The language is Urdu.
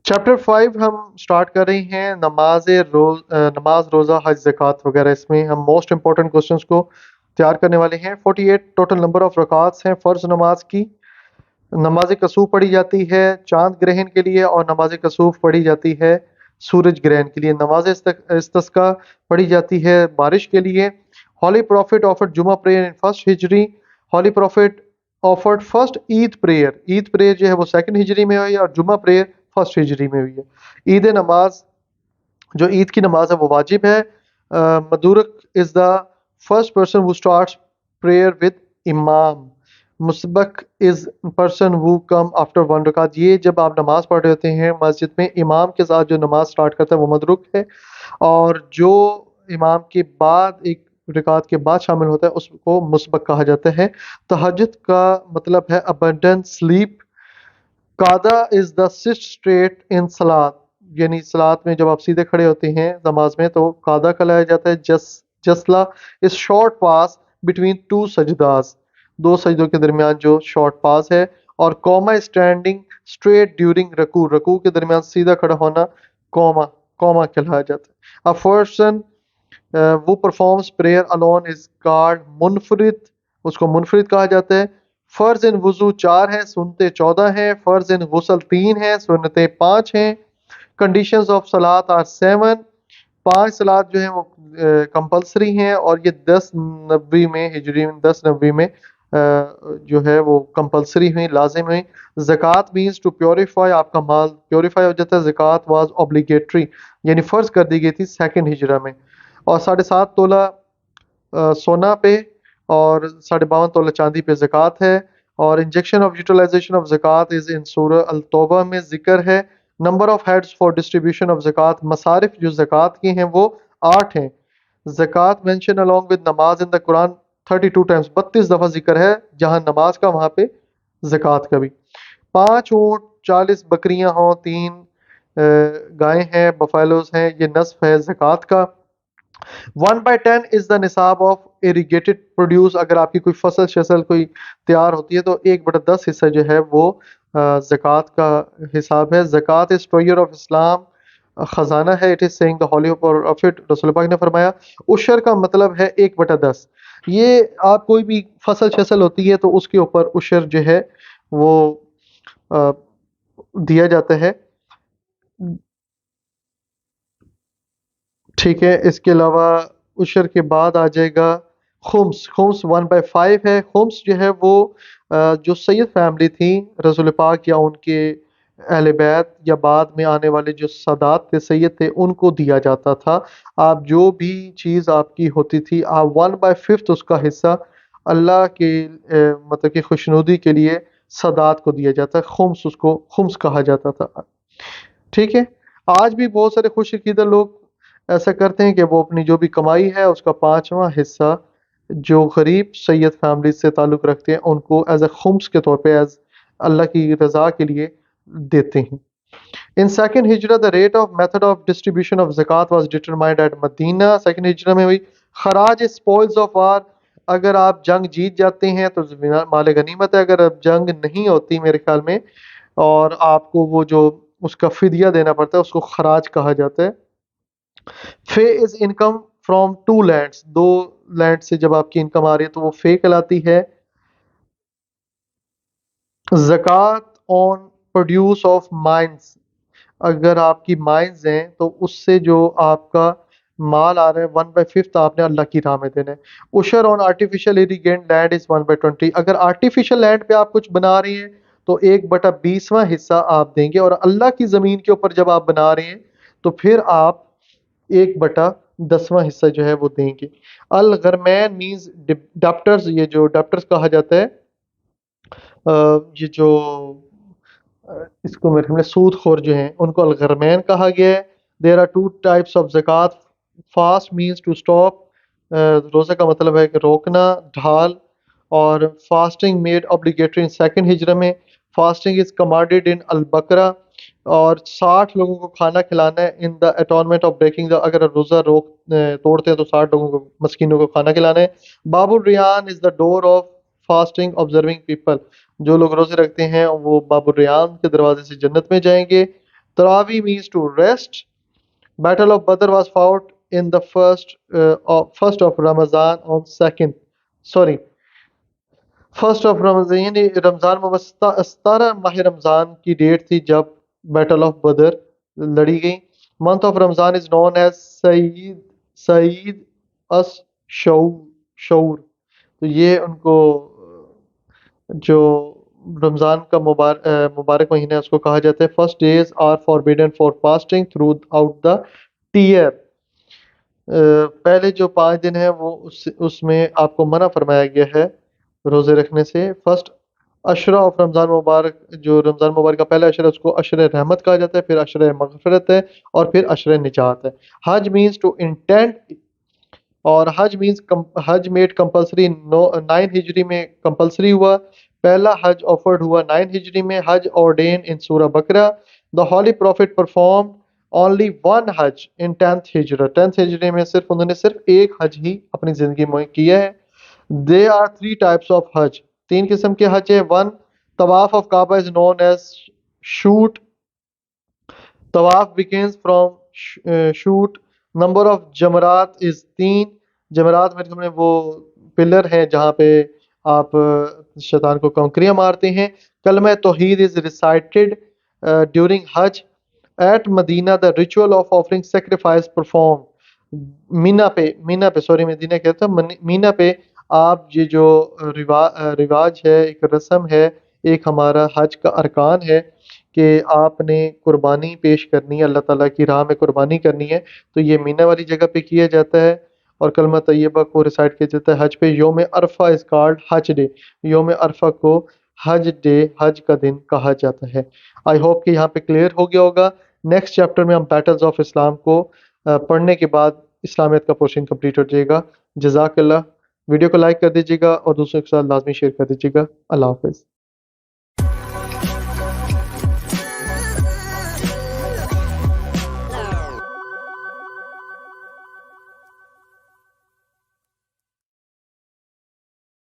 چیپٹر 5 ہم سٹارٹ کر رہے ہیں نماز روزہ حج زکوٰۃ وغیرہ. اس میں ہم موسٹ امپورٹنٹ کوسچنس کو تیار کرنے والے ہیں. 48 ٹوٹل نمبر آف رکعاتس ہیں فرض نماز کی. نماز کسوف پڑھی جاتی ہے چاند گرہن کے لیے، اور نماز کسوف پڑھی جاتی ہے سورج گرہن کے لیے. نماز استسقاء پڑھی جاتی ہے بارش کے لیے. ہولی پروفٹ آفرڈ جمعہ پریئر ان فرسٹ ہجری. ہولی پروفٹ آفرڈ فرسٹ عید پریئر جو ہے وہ سیکنڈ ہجری میں ہوئی، اور جمعہ پریئر فرسٹ ہجری میں ہوئی ہے. عید نماز جو عید کی نماز ہے وہ واجب ہے. مدورک is the first person who starts prayer with امام. مسبق is person who come after one رکعت. یہ جب آپ نماز پڑھ رہے ہوتے ہیں مسجد میں، امام کے ساتھ جو نماز سٹارٹ کرتا ہے وہ مدرک ہے، اور جو امام کے بعد ایک رکعت کے بعد شامل ہوتا ہے اس کو مسبق کہا جاتا ہے. تہجد کا مطلب ہے abundant sleep. قادہ از دا سٹ اسٹریٹ ان صلاۃ، یعنی صلاۃ میں جب آپ سیدھے کھڑے ہوتے ہیں نماز میں تو قادہ کہلایا جاتا ہے. جسلا is short pause between two سجداز، دو سجدوں کے درمیان جو شارٹ پاس ہے. اور کوما اسٹینڈنگ اسٹریٹ ڈیورنگ رکوع، رکوع کے درمیان سیدھا کھڑا ہونا کوما کہلایا جاتا ہے. اے پرسن وہ performance prayer alone is called منفرد، اس کو منفرد کہا جاتا ہے. فرض ان وضو 4 ہیں، سنتیں 14 ہیں. فرض ان غسل 3 ہیں، سنتیں 5 ہیں. کنڈیشنز آف صلاۃ آر 7. 5 صلاۃ جو ہیں وہ کمپلسری ہیں، اور یہ 10 نبوی میں ہجری میں 10 نبوی میں جو ہے وہ کمپلسری ہوئی، لازم ہوئی. زکوٰۃ مینس ٹو پیوریفائی، آپ کا مال پیوریفائی ہو جاتا ہے. زکوٰۃ واز اوبلیگیٹری، یعنی فرض کر دی گئی تھی سیکنڈ ہجرہ میں. اور 7.5 تولہ سونا پہ اور 52 تولہ چاندی پہ زکوٰۃ ہے. اور انجیکشن آف یوٹیلائزیشن آف زکوٰۃ از ان سورہ التوبہ میں ذکر ہے. Number of heads for distribution of زکوٰۃ، مصارف جو زکوٰۃ کی ہیں وہ 8 ہیں. زکوٰۃ مینشن along with نماز ان دا قرآن 32 ٹائمز، 32 دفعہ ذکر ہے، جہاں نماز کا وہاں پہ زکوٰۃ کا بھی. 5 اونٹ، 40 بکریاں ہوں، 3 گائیں ہیں، بفیلوز ہیں، یہ نصف ہے زکوٰۃ کا. 1/10 از دا نصاب آف اریگیٹڈ پروڈیوس. اگر آپ کی کوئی فصل کوئی تیار ہوتی ہے تو 1/10 حصہ جو ہے وہ زکوٰۃ کا حساب ہے. زکوٰۃ از ٹریجر آف اسلام، خزانہ ہے. It is saying the holy prophet, رسول پاک نے فرمایا. عشر کا مطلب ہے 1/10. یہ آپ کوئی بھی فصل ہوتی ہے تو اس کے اوپر عشر جو ہے وہ دیا جاتا ہے. ٹھیک ہے. اس کے علاوہ عشر کے بعد آ جائے گا خمس. خمس 1/5 ہے. خمس جو ہے وہ جو سید فیملی تھی رسول پاک یا ان کے اہل بیت یا بعد میں آنے والے جو سادات تھے، سید تھے، ان کو دیا جاتا تھا. آپ جو بھی چیز آپ کی ہوتی تھی، آپ 1/5 اس کا حصہ اللہ کے مطلب کہ خوشنودی کے لیے سادات کو دیا جاتا ہے. خمس، اس کو خمس کہا جاتا تھا. ٹھیک ہے. آج بھی بہت سارے خوش عقیدہ لوگ ایسا کرتے ہیں کہ وہ اپنی جو بھی کمائی ہے اس کا 5واں حصہ جو غریب سید فیملی سے تعلق رکھتے ہیں ان کو ایز اے خمس کے طور پہ، ایز اللہ کی رضا کے لیے دیتے ہیں. ان سیکنڈ ہجرہ the rate of method of distribution of zakat was determined at مدینہ. سیکنڈ ہجرہ میں ہوئی. خراج spoils of war، اگر آپ جنگ جیت جاتے ہیں تو مال غنیمت ہے. اگر اب جنگ نہیں ہوتی میرے خیال میں اور آپ کو وہ جو اس کا فدیہ دینا پڑتا ہے اس کو خراج کہا جاتا ہے. فے از انکم فرام 2 لینڈس، 2 لینڈ سے جب آپ کی انکم آ رہی ہے تو وہ فے کہلاتی ہے. زکوٰۃ آن پروڈیوس آف مائنز، اگر آپ کی مائنز ہیں تو اس سے جو آپ کا مال آ رہا ہے 1/5 آپ نے اللہ کی راہ میں دینا ہے. عشر آن آرٹیفیشل اریگینٹ لینڈ از 1/20. اگر آرٹیفیشل لینڈ پہ آپ کچھ بنا رہے ہیں تو 1/20واں حصہ آپ دیں گے، اور اللہ کی زمین کے اوپر جب آپ بنا رہے ہیں تو پھر آپ 1/10واں حصہ جو ہے وہ دیں گے. الغرمین مینز ڈپٹرز، یہ جو ڈپٹرز کہا جاتا ہے یہ جو اس کو میرے خیال میں سود خور جو ہیں ان کو الغرمین کہا گیا ہے. دیر آر 2 ٹائپس آف زکوٰۃ. فاسٹ مینس ٹو اسٹاپ، روزہ کا مطلب ہے کہ روکنا، ڈھال. اور fasting made obligatory in second ہجرہ میں. فاسٹنگ از commanded ان البقرہ. اور 60 لوگوں کو کھانا کھلانا ہے in the atonement of breaking the, اگر روزہ توڑتے ہیں تو 60 لوگوں کو مسکینوں کو کھانا کھلانا ہے. باب الریان is the door of fasting observing people. جو لوگ روزے رکھتے ہیں وہ باب الریان کے دروازے سے جنت میں جائیں گے. Taraweeh means to rest. Battle of Badr was fought in the first of Ramadan on second. Sorry, first of رمضان یعنی رمضان مبارک 17 ماہ رمضان کی ڈیٹ تھی جب بیٹل آف بدر لڑی گئی. منتھ آف رمضان از نون ایز سعید اس شعور. تو یہ ان کو جو رمضان کا مبارک مہینہ ہے اس کو کہا جاتا ہے. First days are forbidden for fasting throughout the year. پہلے جو 5 دن ہیں وہ اس میں آپ کو منع فرمایا گیا ہے روزے رکھنے سے. فرسٹ عشرہ آف رمضان مبارک، جو رمضان مبارک کا پہلا عشرہ ہے اس کو عشرہ رحمت کہا جاتا ہے، پھر عشرہ مغفرت ہے، اور پھر عشرہ نجات ہے. حج مینس ٹو انٹینٹ، اور حج میڈ کمپلسری 9 ہجری میں کمپلسری ہوا. پہلا حج آفرڈ ہوا 9 ہجری میں. حج ordained in سورہ بقرہ. The holy prophet performed only one Hajj in 10th ہجرہ. 10th ہجری میں انہوں نے صرف ایک حج ہی اپنی زندگی میں کیا ہے. There are 3 types of حج. 3 قسم کے حج ہے. 1 طواف of Kaaba is known as shoot. طواف begins from shoot. Number of جمرات is 3. جمرات میں ہم نے وہ پلر ہیں جہاں پہ آپ شیطان کو کنکریاں مارتے ہیں. کلمہ توحید is recited during Hajj. At Medina the ritual of offering sacrifice performed. مینا پہ مدینہ کہتا ہے مینا پہ آپ یہ جو رواج ہے، ایک رسم ہے، ایک ہمارا حج کا ارکان ہے کہ آپ نے قربانی پیش کرنی ہے، اللہ تعالیٰ کی راہ میں قربانی کرنی ہے. تو یہ مینا والی جگہ پہ کیا جاتا ہے اور کلمہ طیبہ کو ریسائٹ کیا جاتا ہے حج پہ. یوم عرفہ از کالڈ حج ڈے. یوم عرفہ کو حج ڈے، حج کا دن کہا جاتا ہے. آئی ہوپ کہ یہاں پہ کلیئر ہو گیا ہوگا. نیکسٹ چیپٹر میں ہم بیٹلز آف اسلام کو پڑھنے کے بعد اسلامیت کا پورشن کمپلیٹ ہو جائے گا. جزاک اللہ. ویڈیو کو لائک کر دیجیے گا اور دوسروں کے ساتھ لازمی شیئر کر دیجیے گا. اللہ حافظ.